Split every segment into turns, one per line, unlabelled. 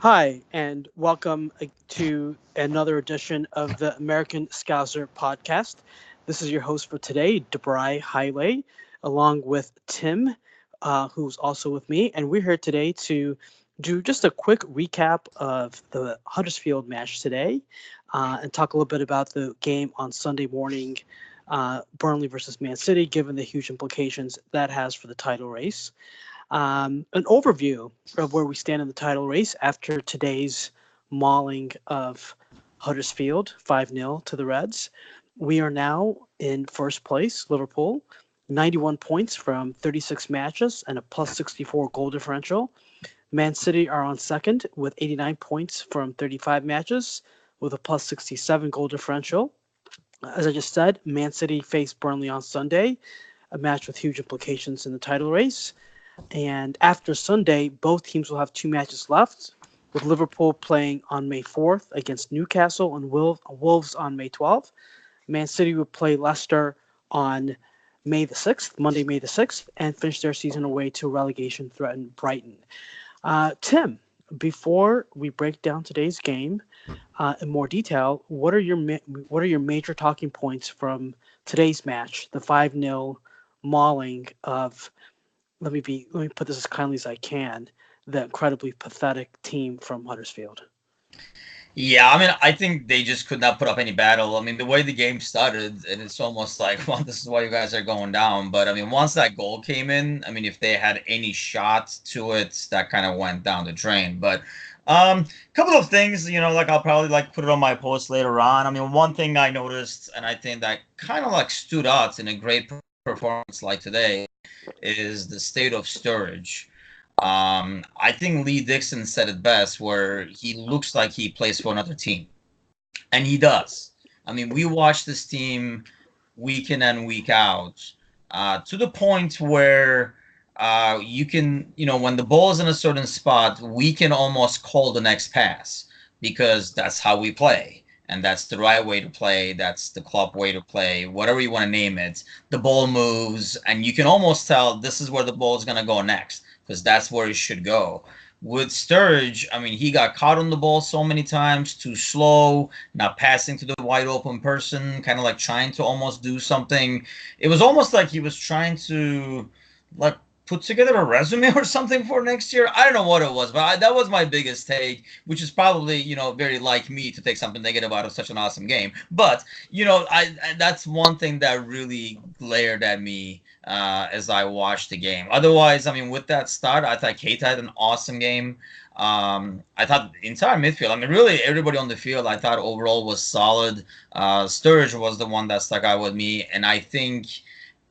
Hi, and welcome to another edition of the American Scouser podcast. This is your host for today, Debrai Highway, along with Tim, who's also with me. And we're here today to do just a quick recap of the Huddersfield match today and talk a little bit about the game on Sunday morning, Burnley versus Man City, given the huge implications that has for the title race. An overview of where we stand in the title race after today's mauling of Huddersfield 5-0 to the Reds. We are now in first place, Liverpool, 91 points from 36 matches and a plus 64 goal differential. Man City are on second with 89 points from 35 matches with a plus 67 goal differential. As I just said, Man City faced Burnley on Sunday, a match with huge implications in the title race. And after Sunday, both teams will have two matches left, with Liverpool playing on May 4th against Newcastle and Wolves on May 12th. Man City will play Leicester on May the 6th, Monday, May the 6th, and finish their season away to relegation-threatened Brighton. Tim, before we break down today's game in more detail, what are your major talking points from today's match, the 5-0 mauling of let me put this as kindly as I can, the incredibly pathetic team from Huddersfield.
Yeah, I mean, I think they just could not put up any battle. I mean, the way the game started, and it's almost like, well, this is why you guys are going down. But I mean, once that goal came in, I mean, if they had any shot to it, that kind of went down the drain. But couple of things, like I'll probably like put it on my post later on. I mean, one thing I noticed, and I think that kind of like stood out in a great performance like today, is the state of Sturridge. I think Lee Dixon said it best, where he looks like he plays for another team, and he does. I mean, we watch this team week in and week out, to the point where you can, when the ball is in a certain spot, we can almost call the next pass because that's how we play. And that's the right way to play. That's the club way to play, whatever you want to name it. The ball moves, and you can almost tell this is where the ball is going to go next because that's where it should go. With Sturridge, I mean, he got caught on the ball so many times, too slow, not passing to the wide open person, kind of like trying to almost do something. It was almost like he was trying to like put together a resume or something for next year. I don't know what it was, but that was my biggest take, which is probably, very like me to take something negative out of such an awesome game. But, that's one thing that really glared at me as I watched the game. Otherwise, I mean, with that start, I thought Keita had an awesome game. I thought the entire midfield, I mean, really everybody on the field, I thought overall was solid. Sturridge was the one that stuck out with me, and I think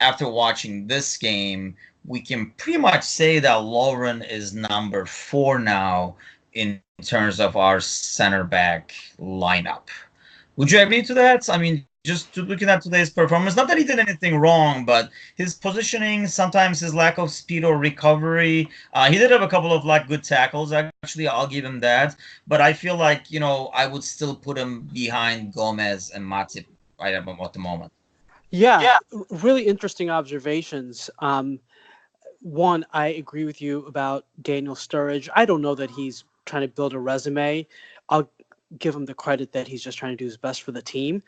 after watching this game, we can pretty much say that Lauren is number 4 now in terms of our center back lineup. Would you agree to that? I mean, just looking at today's performance, not that he did anything wrong, but his positioning, sometimes his lack of speed or recovery. He did have a couple of like good tackles. Actually, I'll give him that. But I feel like I would still put him behind Gomez and Matip right at the moment.
Yeah, really interesting observations. One, I agree with you about Daniel Sturridge. I don't know that he's trying to build a resume. I'll give him the credit that he's just trying to do his best for the team.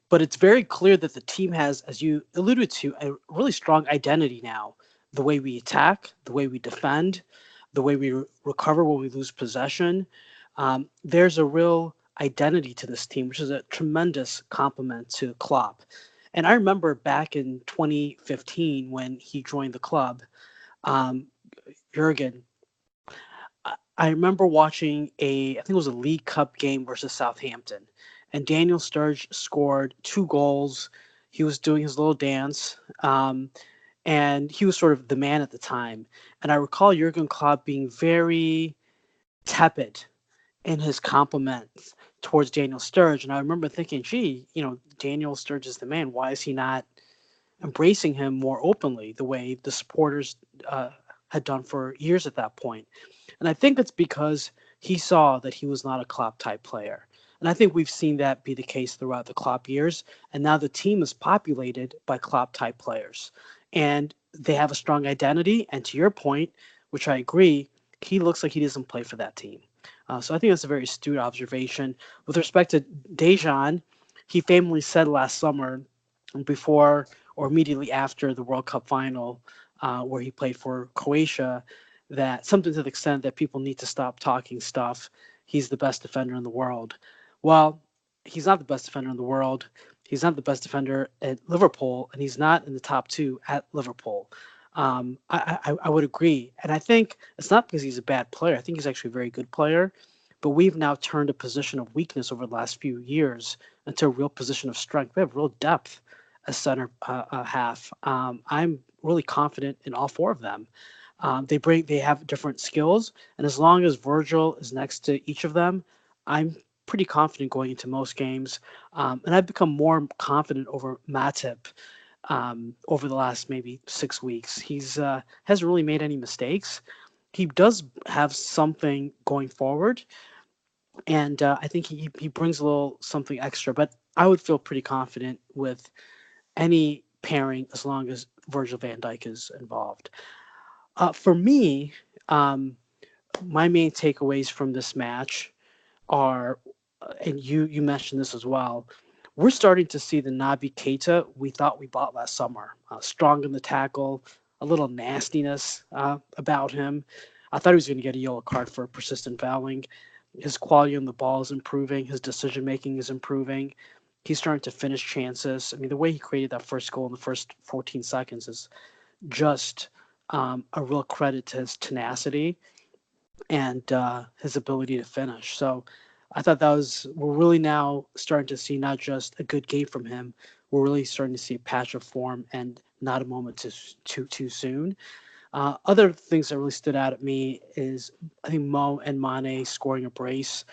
But it's very clear that the team has, as you alluded to, a really strong identity now. The way we attack, the way we defend, the way we recover when we lose possession. There's a real identity to this team, which is a tremendous compliment to Klopp. And I remember back in 2015 when he joined the club, um, Jurgen, I remember watching I think it was a League Cup game versus Southampton, and Daniel Sturridge scored two goals. He was doing his little dance, and he was sort of the man at the time. And I recall Jurgen Klopp being very tepid in his compliments towards Daniel Sturridge. And I remember thinking, gee, Daniel Sturridge is the man. Why is he not embracing him more openly the way the supporters had done for years at that point? And I think it's because he saw that he was not a Klopp type player. And I think we've seen that be the case throughout the Klopp years. And now the team is populated by Klopp type players. And they have a strong identity. And to your point, which I agree, he looks like he doesn't play for that team. So I think that's a very astute observation. With respect to Dejan, he famously said last summer, before or immediately after the World Cup final, where he played for Croatia, that something to the extent that people need to stop talking stuff. He's the best defender in the world. Well, he's not the best defender in the world. He's not the best defender at Liverpool, and he's not in the top two at Liverpool. I would agree, and I think it's not because he's a bad player. I think he's actually a very good player, but we've now turned a position of weakness over the last few years into a real position of strength. We have real depth as center half. I'm really confident in all four of them. They have different skills, and as long as Virgil is next to each of them, I'm pretty confident going into most games. And I've become more confident over Matip over the last maybe 6 weeks. He's hasn't really made any mistakes. He does have something going forward, and I think he brings a little something extra. But I would feel pretty confident with any pairing as long as Virgil van Dijk is involved. For me, um, my main takeaways from this match are, and you mentioned this as well. We're starting to see the Naby Keita we thought we bought last summer. Strong in the tackle, a little nastiness about him. I thought he was going to get a yellow card for persistent fouling. His quality on the ball is improving. His decision making is improving. He's starting to finish chances. I mean, the way he created that first goal in the first 14 seconds is just a real credit to his tenacity and his ability to finish. So I thought we're really now starting to see not just a good game from him, we're really starting to see a patch of form and not a moment too soon. Other things that really stood out at me is I think Mo and Mane scoring a brace,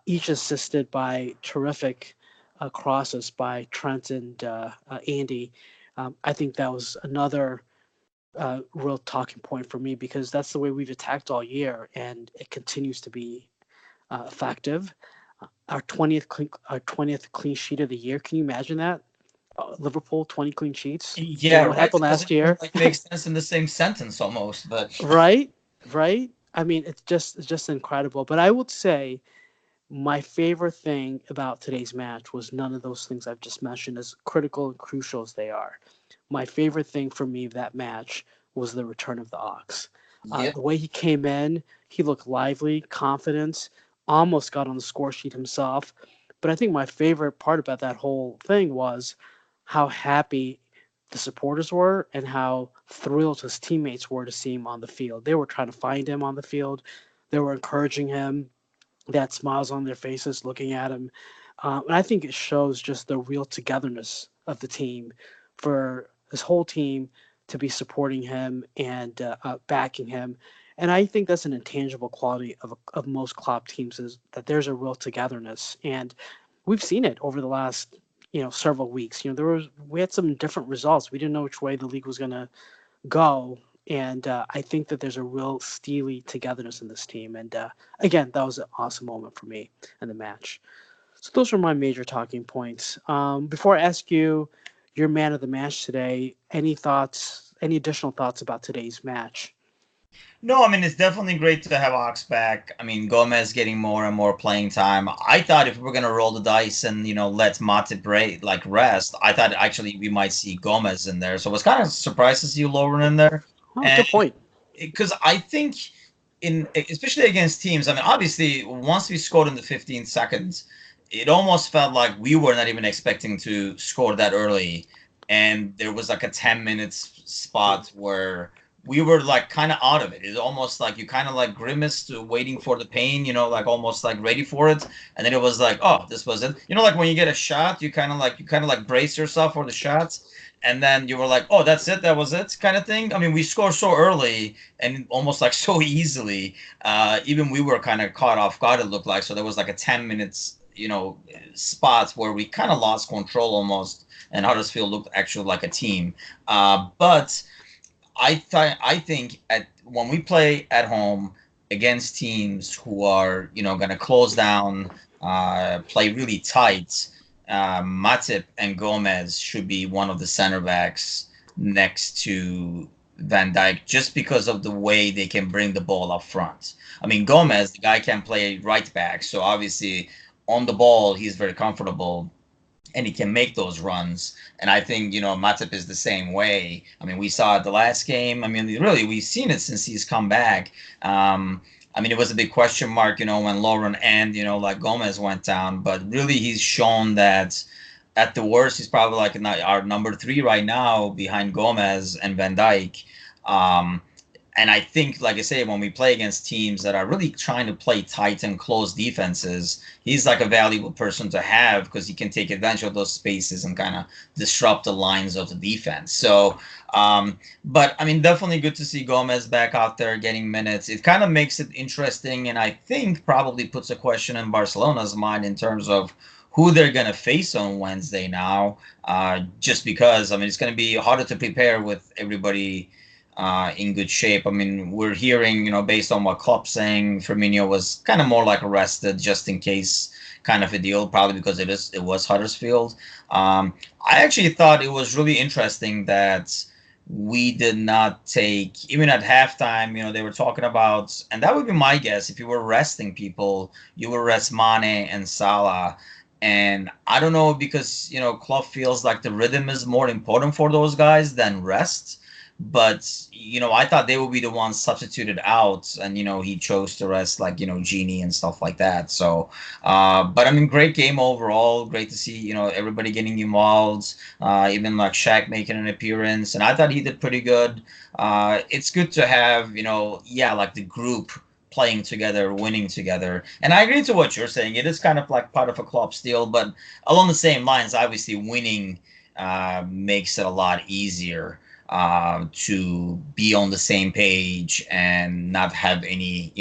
each assisted by terrific crosses by Trent and Andy. I think that was another real talking point for me because that's the way we've attacked all year, and it continues to be effective. Our 20th clean sheet of the year. Can you imagine that? Liverpool 20 clean sheets.
Yeah,
What
right.
happened
It
last
doesn't even
year?
like make sense in the same sentence almost, but
Right, right. I mean, it's just incredible. But I would say my favorite thing about today's match was none of those things I've just mentioned, as critical and crucial as they are. My favorite thing for me that match was the return of the Ox.
yeah.
The way he came in, he looked lively, confident, almost got on the score sheet himself. But I think my favorite part about that whole thing was how happy the supporters were and how thrilled his teammates were to see him on the field. They were trying to find him on the field. They were encouraging him. They had smiles on their faces looking at him. And I think it shows just the real togetherness of the team for his whole team to be supporting him and backing him. And I think that's an intangible quality of most club teams is that there's a real togetherness. And we've seen it over the last several weeks. We had some different results. We didn't know which way the league was going to go. And I think that there's a real steely togetherness in this team. And again, that was an awesome moment for me in the match. So those are my major talking points. Before I ask you your man of the match today, any thoughts, any additional thoughts about today's match?
No, I mean it's definitely great to have Ox back. I mean Gomez getting more and more playing time. I thought if we are gonna roll the dice and let Matip rest, I thought actually we might see Gomez in there. So I was kind of surprised to see Lovren in there,
Oh,
and
good point.
because I think in especially against teams, I mean obviously once we scored in the 15 seconds, it almost felt like we were not even expecting to score that early, and there was like a 10 minutes spot where we were like kind of out of it. It's almost like you kind of like grimaced waiting for the pain, like almost like ready for it. And then it was like, oh, this was it. Like when you get a shot, you kind of like brace yourself for the shots. And then you were like, oh, that's it. That was it kind of thing. I mean, we scored so early and almost like so easily. Even we were kind of caught off guard, it looked like. So there was like a 10 minutes, spots where we kind of lost control almost. And Huddersfield looked actually like a team. But I think when we play at home against teams who are going to close down, play really tight, Matip and Gomez should be one of the center backs next to Van Dijk just because of the way they can bring the ball up front. I mean, Gomez, the guy can play right back, so obviously on the ball he's very comfortable and he can make those runs. And I think, Matip is the same way. I mean, we saw it the last game. I mean, really, we've seen it since he's come back. I mean, it was a big question mark, when Lauren and, like Gomez went down. But really, he's shown that at the worst, he's probably like our number three right now behind Gomez and Van Dijk. Um, and I think, like I say, when we play against teams that are really trying to play tight and close defenses, he's like a valuable person to have because he can take advantage of those spaces and kind of disrupt the lines of the defense. So, but I mean, definitely good to see Gomez back out there getting minutes. It kind of makes it interesting, and I think probably puts a question in Barcelona's mind in terms of who they're going to face on Wednesday now, just because, I mean, it's going to be harder to prepare with everybody in good shape. I mean, we're hearing, based on what Klopp's saying, Firmino was kind of more like arrested just in case kind of a deal, probably because it was Huddersfield. I actually thought it was really interesting that we did not take, even at halftime, they were talking about, and that would be my guess, if you were resting people, you would rest Mane and Salah. And I don't know, because, Klopp feels like the rhythm is more important for those guys than rest. But, I thought they would be the ones substituted out, and, he chose to rest like, Genie and stuff like that. So, but I mean, great game overall. Great to see, everybody getting involved, even like Shaq making an appearance. And I thought he did pretty good. It's good to have, yeah, like the group playing together, winning together. And I agree to what you're saying. It is kind of like part of a club still, but along the same lines, obviously winning makes it a lot easier to be on the same page and not have any,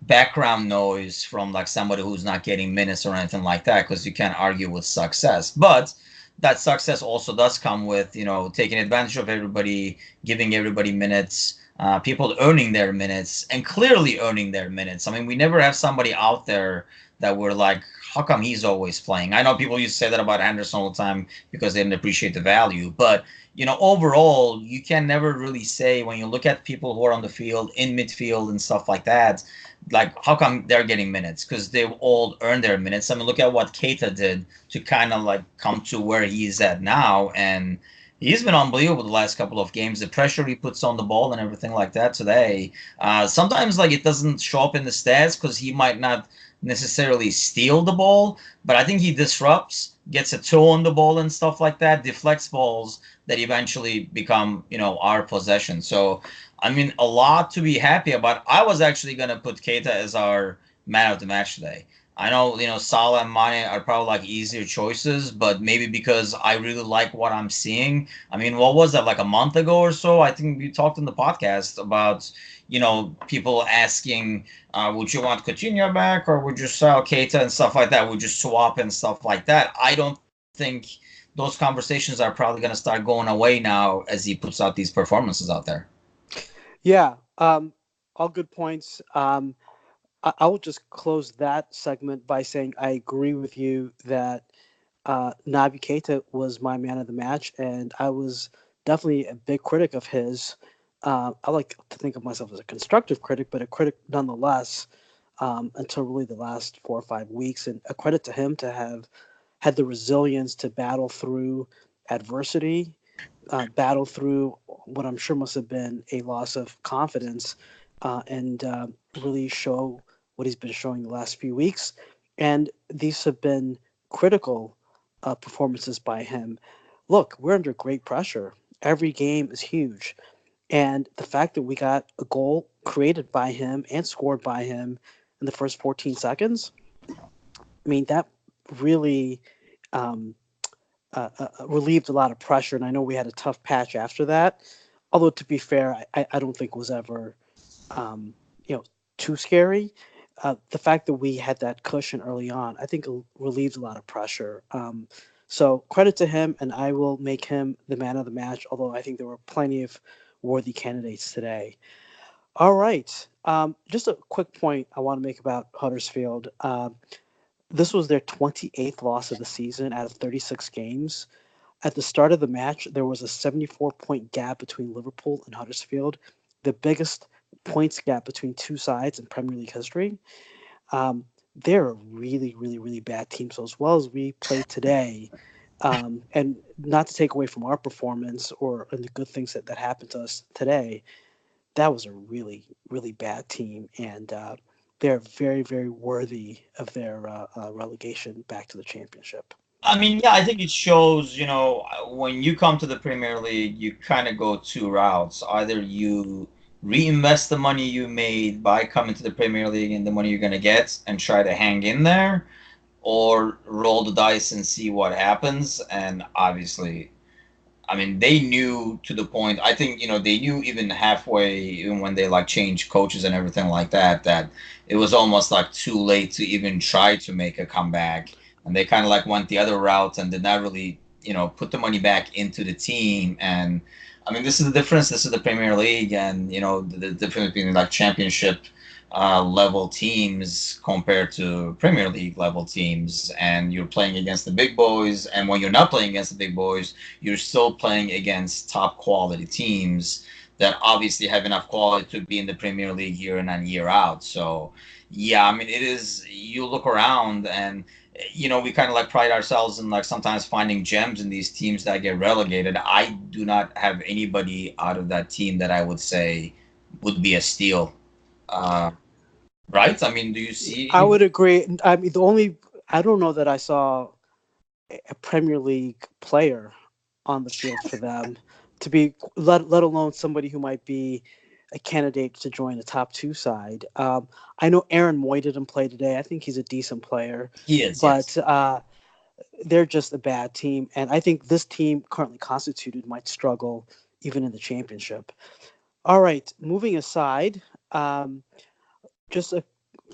background noise from like somebody who's not getting minutes or anything like that, because you can't argue with success. But that success also does come with, taking advantage of everybody, giving everybody minutes, people earning their minutes and clearly earning their minutes. I mean, we never have somebody out there that we're like, how come he's always playing? I know people used to say that about Anderson all the time because they didn't appreciate the value, but overall, you can never really say when you look at people who are on the field, in midfield and stuff like that, like how come they're getting minutes? Because they've all earned their minutes. I mean, look at what Keita did to kind of like come to where he is at now, and he's been unbelievable the last couple of games. The pressure he puts on the ball and everything like that today. Sometimes like it doesn't show up in the stats because he might not necessarily steal the ball, but I think he disrupts, gets a toe on the ball and stuff like that, deflects balls that eventually become, our possession. So, I mean, a lot to be happy about. I was actually going to put Keita as our man of the match today. I know, Salah and Mane are probably like easier choices, but maybe because I really like what I'm seeing. I mean, what was that, like a month ago or so? I think we talked in the podcast about, people asking, would you want Coutinho back or would you sell Keita and stuff like that? Would you swap and stuff like that? I don't think those conversations are probably going to start going away now as he puts out these performances out there.
Yeah, all good points. I will just close that segment by saying I agree with you that Naby Keita was my man of the match, and I was definitely a big critic of his. I like to think of myself as a constructive critic, but a critic nonetheless, until really the last 4 or 5 weeks. And a credit to him to have had the resilience to battle through adversity, battle through what I'm sure must have been a loss of confidence, and really show what he's been showing the last few weeks. And these have been critical performances by him. Look, we're under great pressure. Every game is huge. And the fact that we got a goal created by him and scored by him in the first 14 seconds, I mean, that really um, relieved a lot of pressure. And I know we had a tough patch after that. Although, to be fair, I don't think it was ever, um, you know, too scary. The fact that we had that cushion early on, I think, relieved a lot of pressure. So credit to him, and I will make him the man of the match. Although I think there were plenty of worthy candidates today. All right, just a quick point I want to make about Huddersfield. This was their 28th loss of the season out of 36 games. At the start of the match, there was a 74-point gap between Liverpool and Huddersfield, the biggest points gap between two sides in Premier League history. Um, they're a really, really, really bad team. So as well as we played today, and not to take away from our performance or and the good things that happened to us today, that was a really, really bad team, and they're very, very worthy of their relegation back to the championship.
I mean, yeah, I think it shows, when you come to the Premier League, you kind of go two routes. Either you reinvest the money you made by coming to the Premier League and the money you're going to get and try to hang in there, or roll the dice and see what happens. And obviously, I mean, they knew to the point. I think they knew even halfway, even when they like changed coaches and everything like that, that it was almost like too late to even try to make a comeback, and they kind of like went the other route and did not really put the money back into the team. And I mean, this is the difference. This is the Premier League, and the difference between like championship level teams compared to Premier League level teams, and you're playing against the big boys. And when you're not playing against the big boys, you're still playing against top quality teams that obviously have enough quality to be in the Premier League year in and year out. So, yeah, I mean, it is. You look around, and we kind of like pride ourselves in like sometimes finding gems in these teams that get relegated. I do not have anybody out of that team that I would say would be a steal. Uh, right? I mean, do you see
I
anybody?
would agree. I mean, the only I don't know that I saw a Premier League player on the field for them to be let alone somebody who might be a candidate to join a top two side. I know Aaron Moy didn't play today. I think he's a decent player,
He is, yes.
but they're just a bad team, and I think this team currently constituted might struggle even in the championship. All right, moving aside, um, just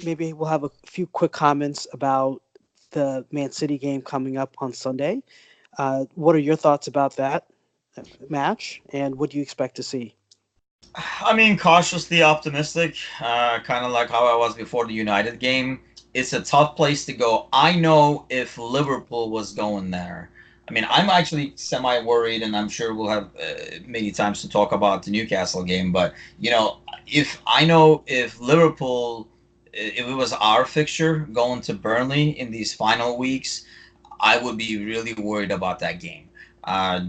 maybe we'll have a few quick comments about the Man City game coming up on Sunday. What are your thoughts about that match, and what do you expect to see?
I mean, cautiously optimistic, kind of like how I was before the United game. It's a tough place to go. I know if Liverpool was going there. I mean, I'm actually semi worried, and I'm sure we'll have many times to talk about the Newcastle game. But if I know if Liverpool, if it was our fixture going to Burnley in these final weeks, I would be really worried about that game.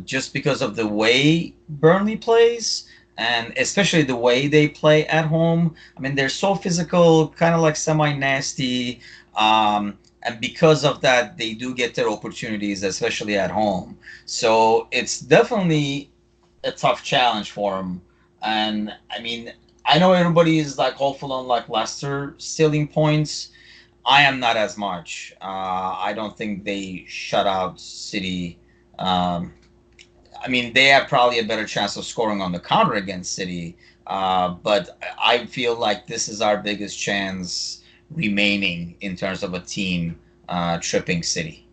Just because of the way Burnley plays, and especially the way they play at home. I mean, they're so physical, kind of like semi nasty. And because of that, they do get their opportunities, especially at home. So it's definitely a tough challenge for them. And I mean, I know everybody is like hopeful on like Leicester stealing points. I am not as much. I don't think they shut out City. Um, I mean, they have probably a better chance of scoring on the counter against City. But I feel like this is our biggest chance remaining in terms of a team tripping City.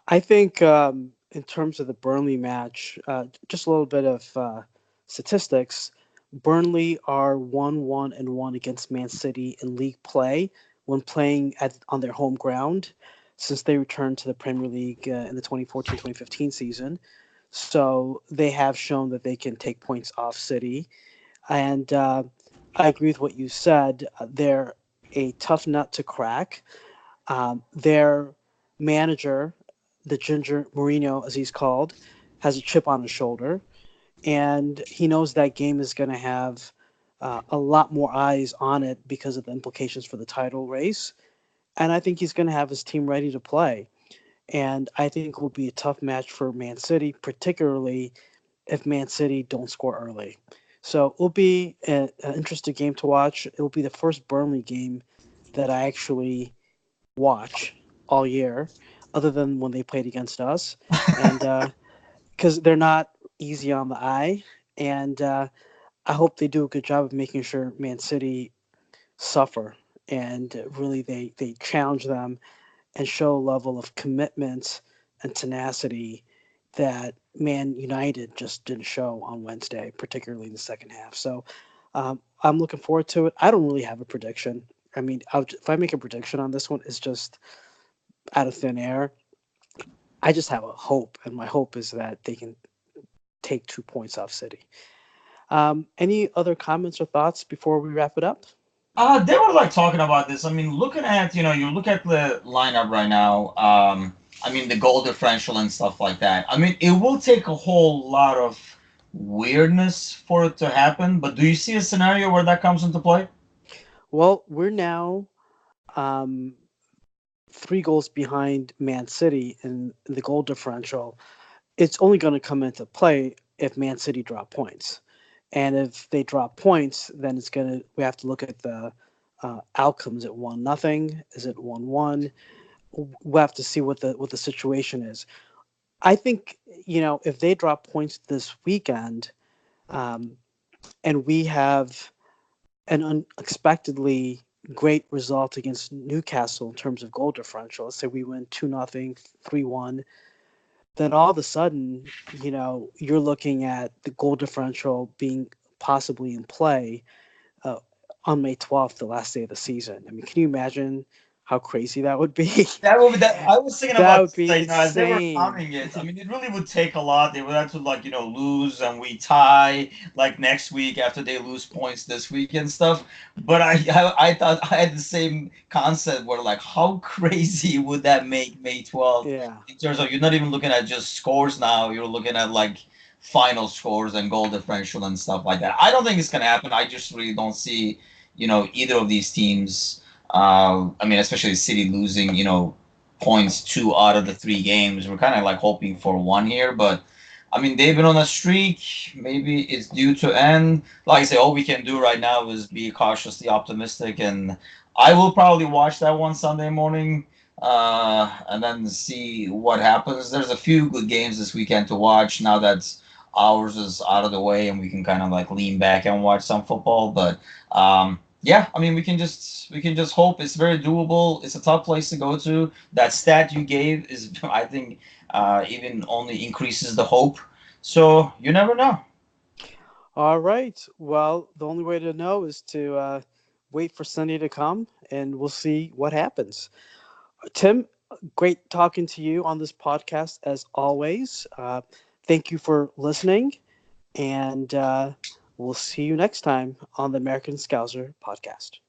I think in terms of the Burnley match, just a little bit of statistics. Burnley are 1-1-1 against Man City in league play when playing on their home ground since they returned to the Premier League in the 2014-2015 season. So they have shown that they can take points off City. And I agree with what you said. They're a tough nut to crack. Their manager, the Ginger Mourinho, as he's called, has a chip on his shoulder, and he knows that game is going to have a lot more eyes on it because of the implications for the title race. And I think he's going to have his team ready to play. And I think it will be a tough match for Man City, particularly if Man City don't score early. So it will be an interesting game to watch. It will be the first Burnley game that I actually watch all year, other than when they played against us, and because they're not easy on the eye, and I hope they do a good job of making sure Man City suffer and really they challenge them and show a level of commitment and tenacity that Man United just didn't show on Wednesday, particularly in the second half. So I'm looking forward to it. I don't really have a prediction. If I make a prediction on this one, it's just out of thin air. I just have a hope, and my hope is that they can take 2 points off City. Any other comments or thoughts before we wrap it up?
They were like talking about this. I mean, looking at, you look at the lineup right now. I mean, the goal differential and stuff like that. I mean, it will take a whole lot of weirdness for it to happen. But do you see a scenario where that comes into play?
Well, we're now um, 3 goals behind Man City in the goal differential. It's only going to come into play if Man City drop points. And if they drop points, then we have to look at the outcomes. Is it 1-0? Is it 1-1? We'll have to see what the situation is. I think, if they drop points this weekend, um, and we have an unexpectedly great result against Newcastle in terms of goal differential. Let's say we win 2-0, 3-1. Then all of a sudden, you're looking at the goal differential being possibly in play uh, on May 12th, the last day of the season. I mean, can you imagine how crazy that would be?
That would be that. I was thinking
That
about
would
this,
be
like, as they were
insane.
counting it. I mean, it really would take a lot. They would have to, like, lose and we tie like next week after they lose points this week and stuff. But I thought I had the same concept where, like, how crazy would that make May 12th
Yeah.
in terms of you're not even looking at just scores now. You're looking at like final scores and goal differential and stuff like that. I don't think it's gonna happen. I just really don't see, either of these teams. I mean, especially City losing, points 2 out of the 3 games. We're kind of like hoping for one here, but I mean, they've been on a streak. Maybe it's due to end. Like I say, all we can do right now is be cautiously optimistic, and I will probably watch that one Sunday morning, and then see what happens. There's a few good games this weekend to watch now that ours is out of the way, and we can kind of like lean back and watch some football. But yeah, I mean, we can just hope it's very doable. It's a tough place to go to. That stat you gave is, I think, even only increases the hope. So you never know.
All right. Well, the only way to know is to wait for Sunday to come, and we'll see what happens. Tim, great talking to you on this podcast as always. Thank you for listening, and we'll see you next time on the American Scouser podcast.